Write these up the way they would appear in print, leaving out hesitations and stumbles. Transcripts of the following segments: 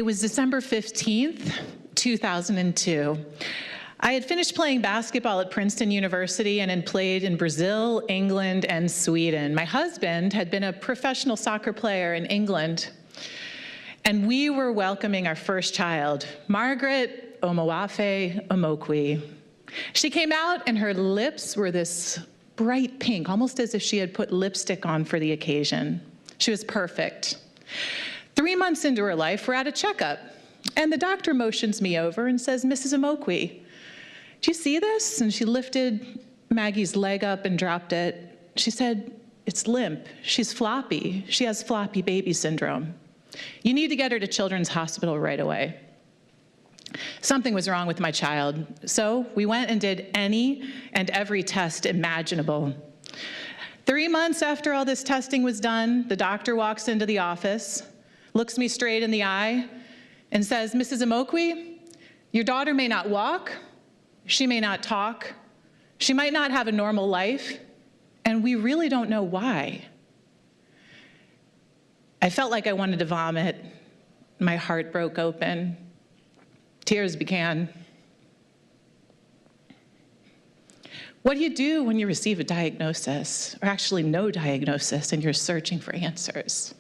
It was December 15th, 2002. I had finished playing basketball at Princeton University and had played in Brazil, England, and Sweden. My husband had been a professional soccer player in England, and we were welcoming our first child, Margaret Omoqui. She came out and her lips were this bright pink, almost as if she had put lipstick on for the occasion. She was perfect. 3 months into her life, we're at a checkup, and the doctor motions me over and says, "Mrs. Omoqui, do you see this?" And she lifted Maggie's leg up and dropped it. She said, "It's limp. She's floppy. She has floppy baby syndrome. You need to get her to Children's Hospital right away." Something was wrong with my child, so we went and did any and every test imaginable. 3 months after all this testing was done, the doctor walks into the office, looks me straight in the eye, and says, "Mrs. Omoqui, your daughter may not walk, she may not talk, she might not have a normal life, and we really don't know why." I felt like I wanted to vomit. My heart broke open. Tears began. What do you do when you receive a diagnosis, or actually no diagnosis, and you're searching for answers?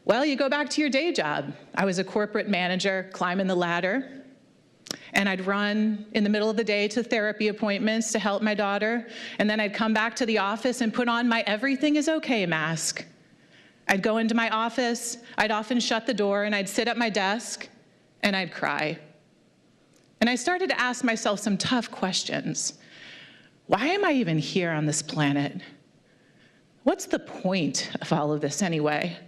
Well, you go back to your day job. I was a corporate manager, climbing the ladder, and I'd run in the middle of the day to therapy appointments to help my daughter, and then I'd come back to the office and put on my everything is okay mask. I'd go into my office, I'd often shut the door, and I'd sit at my desk, and I'd cry. And I started to ask myself some tough questions. Why am I even here on this planet? What's the point of all of this anyway?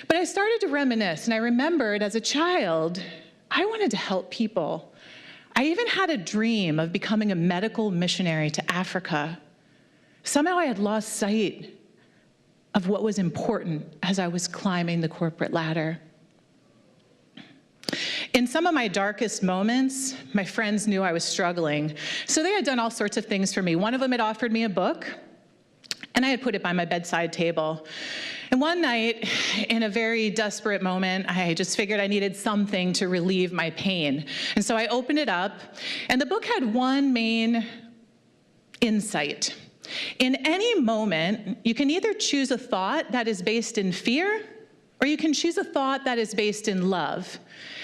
But I started to reminisce, and I remembered as a child, I wanted to help people. I even had a dream of becoming a medical missionary to Africa. Somehow I had lost sight of what was important as I was climbing the corporate ladder. In some of my darkest moments, my friends knew I was struggling, so they had done all sorts of things for me. One of them had offered me a book, and I had put it by my bedside table. And one night, in a very desperate moment, I just figured I needed something to relieve my pain. And so I opened it up, and the book had one main insight. In any moment, you can either choose a thought that is based in fear, or you can choose a thought that is based in love.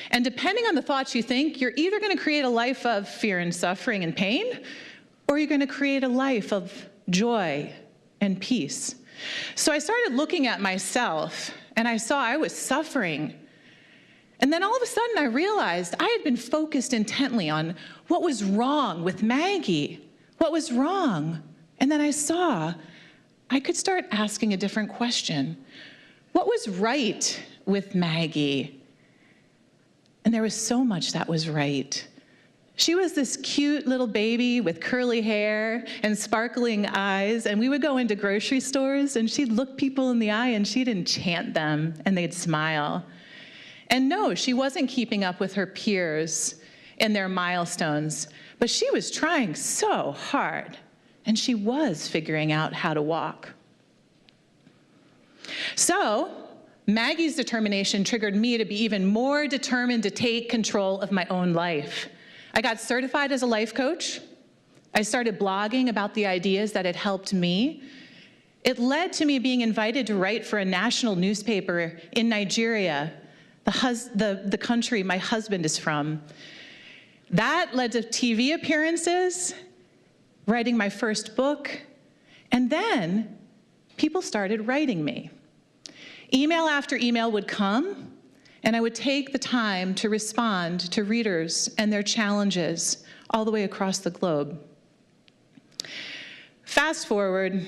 And depending on the thoughts you think, you're either going to create a life of fear and suffering and pain, or you're going to create a life of joy and peace. So I started looking at myself, and I saw I was suffering. And then all of a sudden I realized I had been focused intently on what was wrong with Maggie. What was wrong? And then I saw I could start asking a different question. What was right with Maggie? And there was so much that was right. She was this cute little baby with curly hair and sparkling eyes, and we would go into grocery stores, and she'd look people in the eye, and she'd enchant them, and they'd smile. And no, she wasn't keeping up with her peers in their milestones, but she was trying so hard, and she was figuring out how to walk. So Maggie's determination triggered me to be even more determined to take control of my own life. I got certified as a life coach. I started blogging about the ideas that had helped me. It led to me being invited to write for a national newspaper in Nigeria, the country my husband is from. That led to TV appearances, writing my first book, and then people started writing me. Email after email would come, and I would take the time to respond to readers and their challenges all the way across the globe. Fast forward,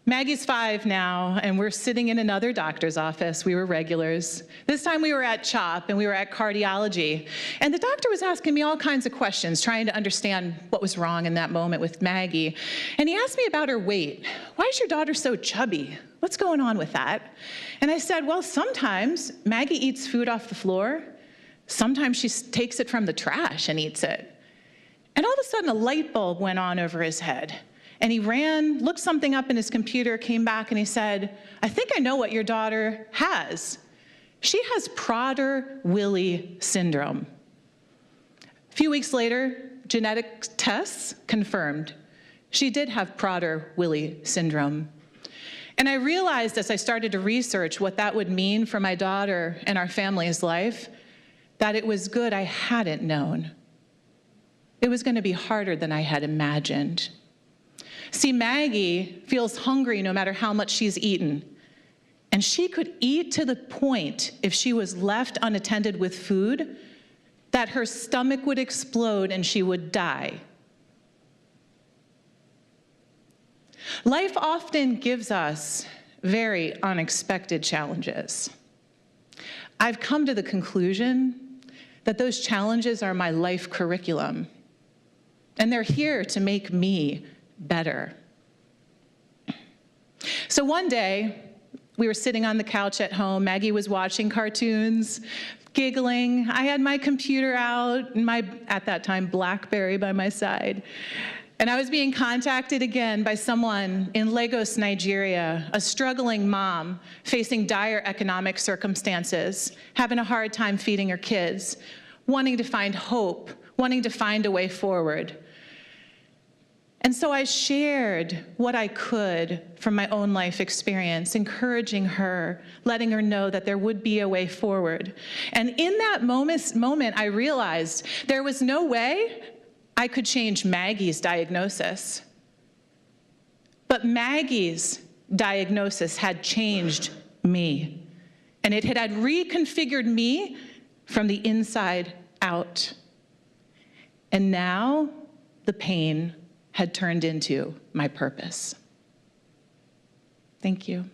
Maggie's 5 now, and we're sitting in another doctor's office. We were regulars. This time we were at CHOP, and we were at cardiology. And the doctor was asking me all kinds of questions, trying to understand what was wrong in that moment with Maggie. And he asked me about her weight. Why is your daughter so chubby? What's going on with that? And I said, well, sometimes Maggie eats food off the floor. Sometimes she takes it from the trash and eats it. And all of a sudden, a light bulb went on over his head. And he ran, looked something up in his computer, came back, and he said, I think I know what your daughter has. She has Prader-Willi syndrome. A few weeks later, genetic tests confirmed she did have Prader-Willi syndrome. And I realized as I started to research what that would mean for my daughter and our family's life, that it was good I hadn't known. It was going to be harder than I had imagined. See, Maggie feels hungry no matter how much she's eaten. And she could eat to the point, if she was left unattended with food, that her stomach would explode and she would die. Life often gives us very unexpected challenges. I've come to the conclusion that those challenges are my life curriculum, and they're here to make me better. So one day, we were sitting on the couch at home. Maggie was watching cartoons, giggling. I had my computer out and my, at that time, BlackBerry by my side. And I was being contacted again by someone in Lagos, Nigeria, a struggling mom facing dire economic circumstances, having a hard time feeding her kids, wanting to find hope, wanting to find a way forward. And so I shared what I could from my own life experience, encouraging her, letting her know that there would be a way forward. And in that moment, I realized there was no way I could change Maggie's diagnosis. But Maggie's diagnosis had changed me, and it had reconfigured me from the inside out. And now the pain had turned into my purpose. Thank you.